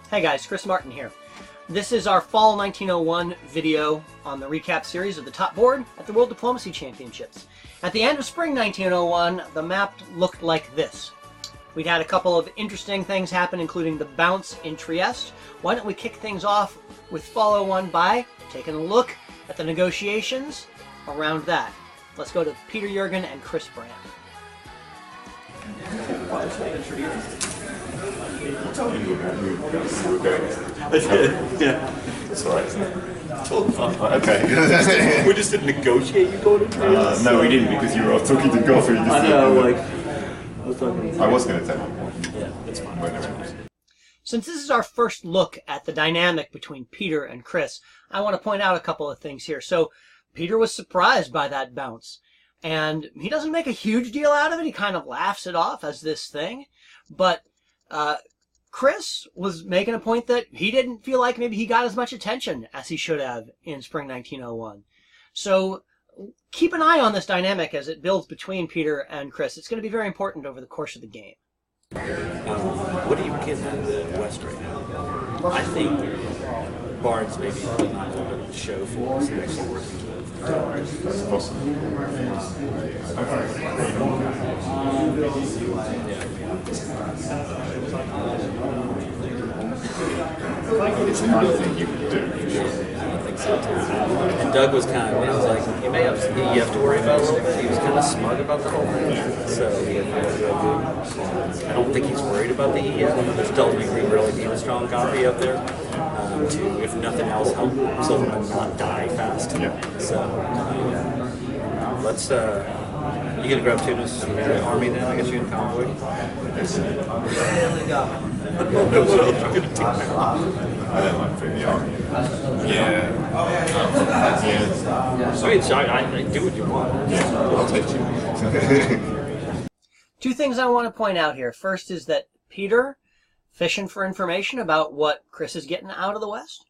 Hey guys, Chris Martin here. This is our Fall 1901 video on the recap series of the top board at the World Diplomacy Championships. At the end of spring 1901, the map looked like this. We'd had a couple of interesting things happen, including the bounce in Trieste. Why don't we kick things off with Fall 01 by taking a look at the negotiations around that. Let's go to Peter Jürgen and Chris Brand. I did, yeah. It's alright. Okay. We just didn't negotiate you going into this? No, we didn't, because you were talking to Goffrey. I know, like... I was going to tell you. Yeah, that's fine. Since this is our first look at the dynamic between Peter and Chris, I want to point out a couple of things here. So, Peter was surprised by that bounce. And he doesn't make a huge deal out of it. He kind of laughs it off as this thing. But Chris was making a point that he didn't feel like maybe he got as much attention as he should have in spring 1901. So keep an eye on this dynamic as it builds between Peter and Chris. It's going to be very important over the course of the game. What are you getting out of the West right now? I think Barnes maybe putting on a little bit of a show for us and actually working with. It's possible. It's the kind of thing you could do, for sure. I think so too. And Doug was kind of, he was like, you have to worry about a little bit. He was kind of smug about the whole thing. So I don't think he's worried about the EF. There's still really being a strong copy up there. To, if nothing else, help Silverman not die fast. Yeah. So let's. You gonna grab Tunis army then? I guess you in convoy. Yes. I I don't like for the army. Yeah. mean, so I do what you want. I'll take you. Two things I want to point out here. First is that Peter fishing for information about what Chris is getting out of the West.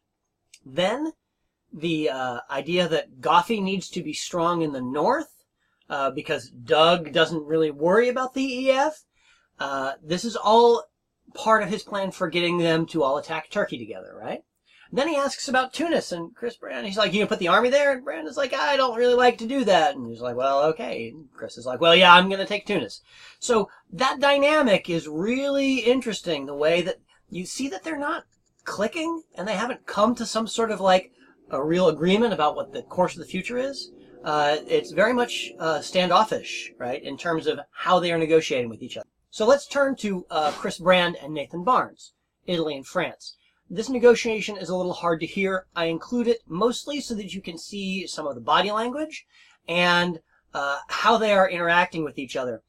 Then the idea that Goffy needs to be strong in the North because Doug doesn't really worry about the EF. This is all part of his plan for getting them to all attack Turkey together, right? Then he asks about Tunis, and Chris Brand, he's like, you gonna put the army there? And Brand is like, I don't really like to do that. And he's like, well, okay. And Chris is like, well, yeah, I'm gonna take Tunis. So that dynamic is really interesting, the way that you see that they're not clicking, and they haven't come to some sort of like a real agreement about what the course of the future is. It's very much standoffish, right, in terms of how they are negotiating with each other. So let's turn to Chris Brand and Nathan Barnes, Italy and France. This negotiation is a little hard to hear. I include it mostly so that you can see some of the body language and how they are interacting with each other.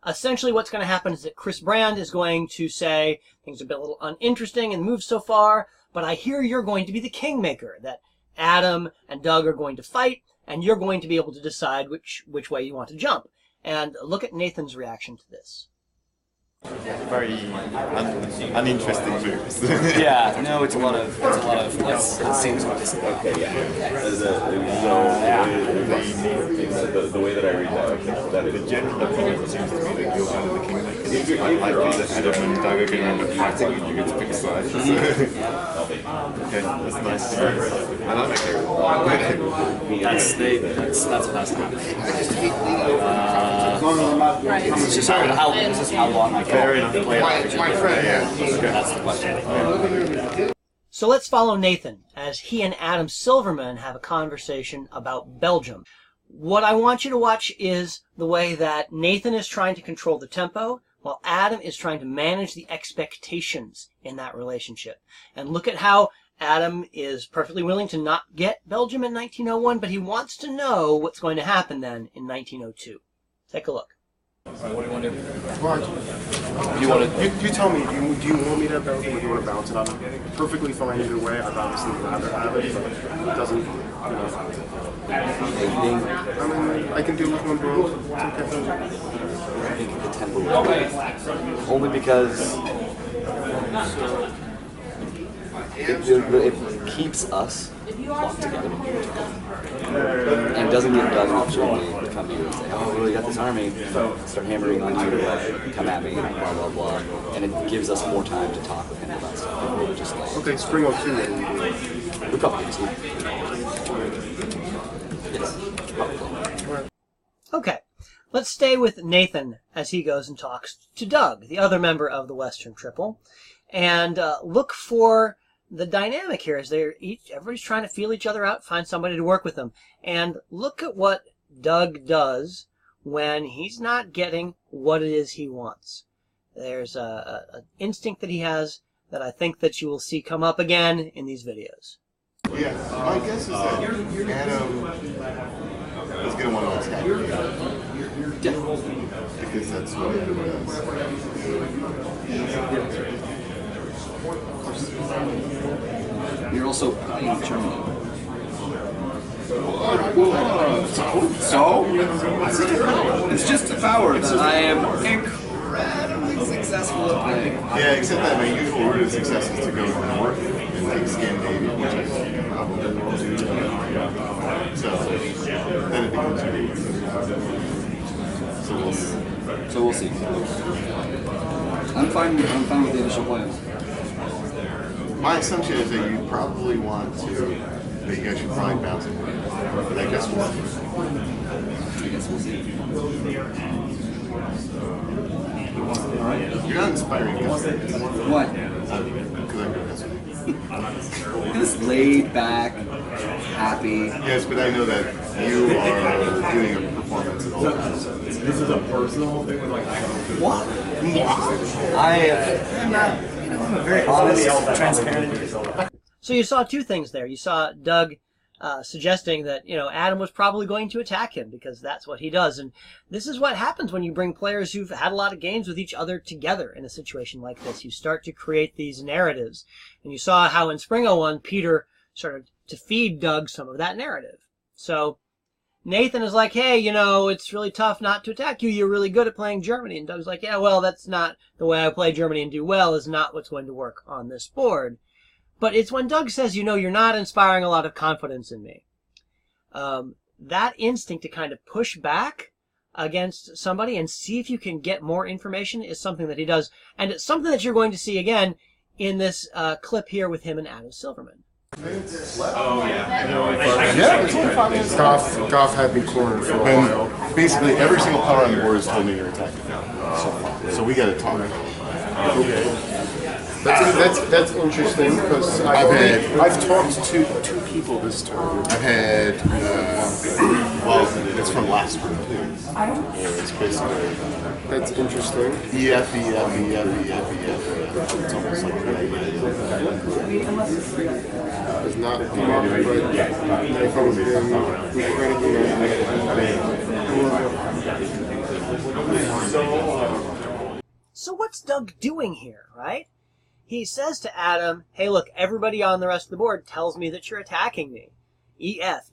Essentially what's going to happen is that Chris Brand is going to say, things have been a little uninteresting and moved so far, but I hear you're going to be the kingmaker, that Adam and Doug are going to fight, and you're going to be able to decide which way you want to jump. And look at Nathan's reaction to this. Very uninteresting moves. Yeah, no, it seems like this. Okay, yeah. The way that I read that, that The general opinion seems to be that you're kind of the kingmaker. It's unlikely that Adam and Doug are going to end up fighting and you get to pick a side. So. Okay, that's nice to hear. And I'm okay with that. That's what has to happen. It's just how long I can play it. My friend, yeah. That's the question. So let's follow Nathan as he and Adam Silverman have a conversation about Belgium. What I want you to watch is the way that Nathan is trying to control the tempo, while Adam is trying to manage the expectations in that relationship. And look at how Adam is perfectly willing to not get Belgium in 1901, but he wants to know what's going to happen then in 1902. Take a look. Alright, what do you want to do? Well, you tell me, do you want me to bounce it or do you want to bounce it? I'm perfectly fine either way. I'd obviously rather have it, but it doesn't, you know. I mean, I can do with one blow. It's okay. I think the tempo is only because it keeps us locked together and doesn't give Doug an opportunity to come to you and say, oh, well, you got this army, start hammering on you, come at me, blah, blah, blah. And it gives us more time to talk with him about stuff. We're just like, Okay, Spring 02, what do you do? we probably just yes, probably. Okay, let's stay with Nathan as he goes and talks to Doug, the other member of the Western Triple, and look for the dynamic here as everybody's trying to feel each other out, find somebody to work with them, and look at what Doug does when he's not getting what it is he wants. There's an instinct that he has that I think that you will see come up again in these videos. Yeah, my guess is that Adam is going to want to attack you. Because that's what Adam does. You're also playing Germany. So? It's just a power that I am incredibly successful at playing. Yeah, except that my usual route of success is to go north and take Scandinavia, which I probably will do. So then it becomes really easy. So we'll see. I'm fine with the initial plans. My assumption is that you probably want to, that you guys should probably bounce it. But I guess we'll see. See. You're not inspiring me. What? Because I'm going to mess with you. Just laid back, happy. Yes, but I know that you are doing a performance at all times. This is a personal thing with like What? I'm not, I'm a very honest, transparent individual. So you saw two things there. You saw Doug suggesting that, Adam was probably going to attack him because that's what he does. And this is what happens when you bring players who've had a lot of games with each other together in a situation like this. You start to create these narratives. And you saw how in Spring 01, Peter started to feed Doug some of that narrative. So Nathan is like, hey, it's really tough not to attack you. You're really good at playing Germany. And Doug's like, yeah, well, that's not the way I play Germany and do well is not what's going to work on this board. But it's when Doug says, you're not inspiring a lot of confidence in me. That instinct to kind of push back against somebody and see if you can get more information is something that he does. And it's something that you're going to see again in this clip here with him and Adam Silverman. oh yeah. Goff had me cornered for a while. And basically every single power on the board has told me you're attacking. So we got to talk. Okay. That's interesting because I've talked to two people this turn. I've had, well, it's from last round. It's basically, That's interesting. EF. It's almost like Does not come up, but Nathan has been incredibly So what's Doug doing here, right? He says to Adam, hey, look, everybody on the rest of the board tells me that you're attacking me. EF.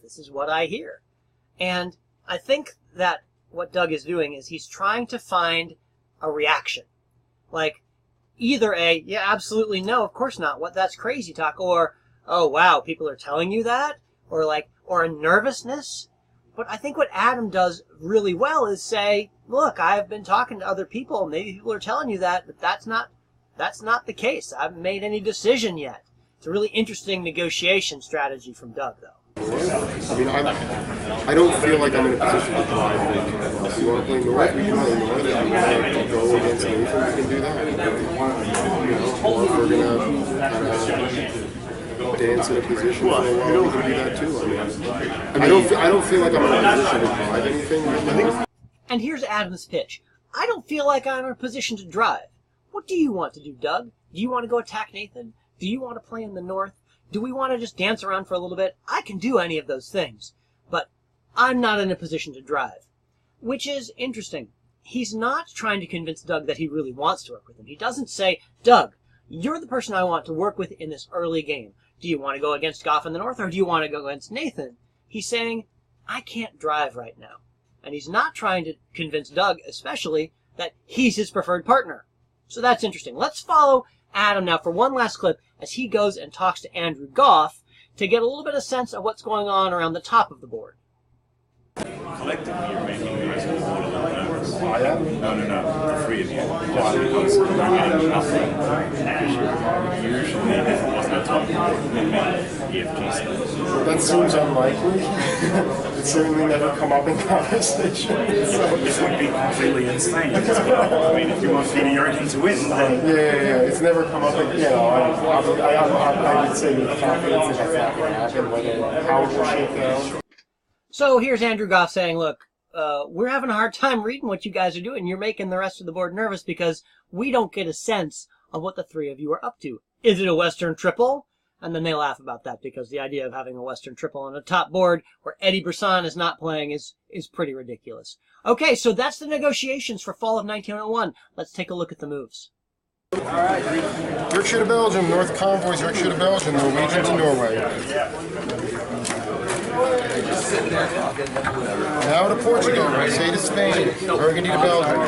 This is what I hear. And I think that what Doug is doing is he's trying to find a reaction. Like, either yeah, absolutely no, of course not. That's crazy talk. Or, oh, wow, people are telling you that? Or a nervousness. But I think what Adam does really well is say, look, I've been talking to other people. Maybe people are telling you that, but that's not the case. I haven't made any decision yet. It's a really interesting negotiation strategy from Doug, though. I mean, I don't feel like I'm in a position to drive it. If you want to play North, we can play North. If you want to go against Nathan, we can do that. Or if we're going to kind of dance in a position for a while, we can do that too. I don't feel like I'm in a position to drive anything. And here's Adam's pitch. I don't feel like I'm in a position to drive. What do you want to do, Doug? Do you want to go attack Nathan? Do you want to play in the North? Do we want to just dance around for a little bit? I can do any of those things, but I'm not in a position to drive. Which is interesting. He's not trying to convince Doug that he really wants to work with him. He doesn't say, Doug, you're the person I want to work with in this early game. Do you want to go against Goff in the North, or do you want to go against Nathan? He's saying, I can't drive right now. And he's not trying to convince Doug, especially, that he's his preferred partner. So that's interesting. Let's follow Adam now for one last clip as he goes and talks to Andrew Goff to get a little bit of sense of what's going on around the top of the board. Collectively, you're making the rest of the board a little nervous. I am? No, the three of you. Because you're getting nothing. Usually, if it wasn't a top board, we'd make EFG stuff. That seems unlikely. It's certainly never come up in conversation. So. This would be completely insane. I mean, if you want Peter Yorkin to win, then... Yeah. It's never come up, you know, I would say with confidence that that's not going to happen, whether how it will shake down. So here's Andrew Goff saying, look, we're having a hard time reading what you guys are doing. You're making the rest of the board nervous because we don't get a sense of what the three of you are up to. Is it a Western triple? And then they laugh about that because the idea of having a Western triple on a top board where Eddie Brisson is not playing is pretty ridiculous. Okay, so that's the negotiations for fall of 1901. Let's take a look at the moves. Yorkshire to Belgium, North Convoys, Yorkshire to Belgium, Norwegian to Norway. Now to Portugal, Marseille to Spain, Burgundy to Belgium.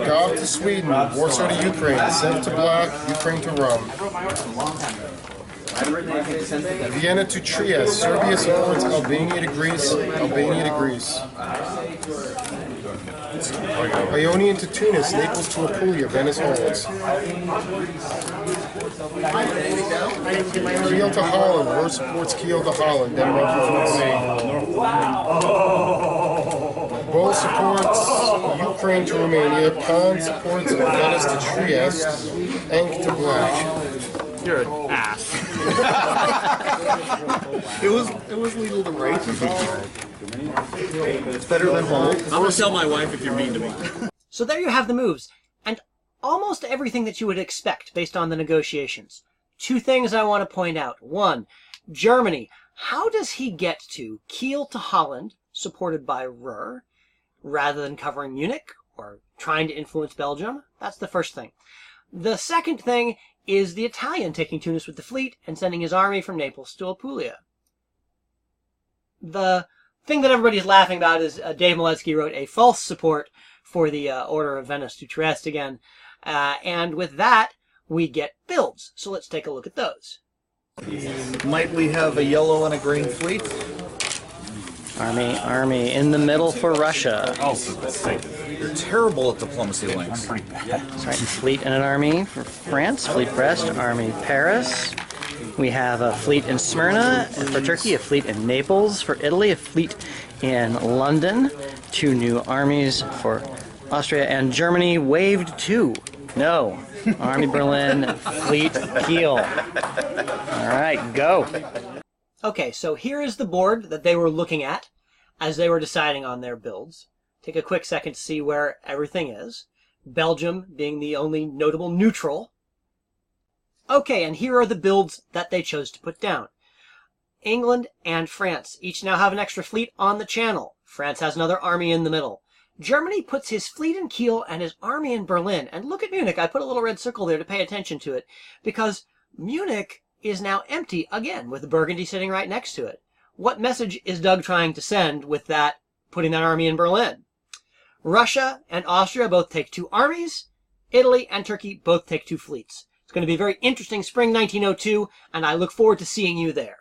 Goff to Sweden, Warsaw to Ukraine, Sev to Black, Ukraine to Rum. Vienna to Trieste, Serbia supports Albania to Greece, Albania to Greece. Ionian to Tunis, Naples to Apulia, Venice holds. Kiel to Holland, Ruhr supports Kiel to Holland, Denmark to Spain. Bull supports Ukraine to Romania, Pond supports Venice to Trieste, Enk to Black. You're an ass. It was legal to write. It's better than home. I'm gonna tell my wife if you're mean to me. So there you have the moves, and almost everything that you would expect based on the negotiations. Two things I want to point out. One, Germany. How does he get to Kiel to Holland, supported by Ruhr, rather than covering Munich or trying to influence Belgium? That's the first thing. The second thing is the Italian taking Tunis with the fleet and sending his army from Naples to Apulia. The thing that everybody's laughing about is Dave Milewski wrote a false support for the Order of Venice to Trieste again. And with that, we get builds. So let's take a look at those. Might we have a yellow and a green fleet? Army in the middle for Russia. Oh, you're terrible at diplomacy links. That's right. Fleet and an army for France. Fleet Brest, Army Paris. We have a fleet in Smyrna for Turkey, a fleet in Naples for Italy, a fleet in London, two new armies for Austria, and Germany waved two. No. Army Berlin, Fleet Kiel. All right, go. Okay, so here is the board that they were looking at as they were deciding on their builds. Take a quick second to see where everything is. Belgium being the only notable neutral. Okay, and here are the builds that they chose to put down. England and France each now have an extra fleet on the channel. France has another army in the middle. Germany puts his fleet in Kiel and his army in Berlin. And look at Munich. I put a little red circle there to pay attention to it, because Munich is now empty again, with Burgundy sitting right next to it. What message is Doug trying to send with that, putting that army in Berlin? Russia and Austria both take two armies. Italy and Turkey both take two fleets. It's going to be a very interesting spring 1902, and I look forward to seeing you there.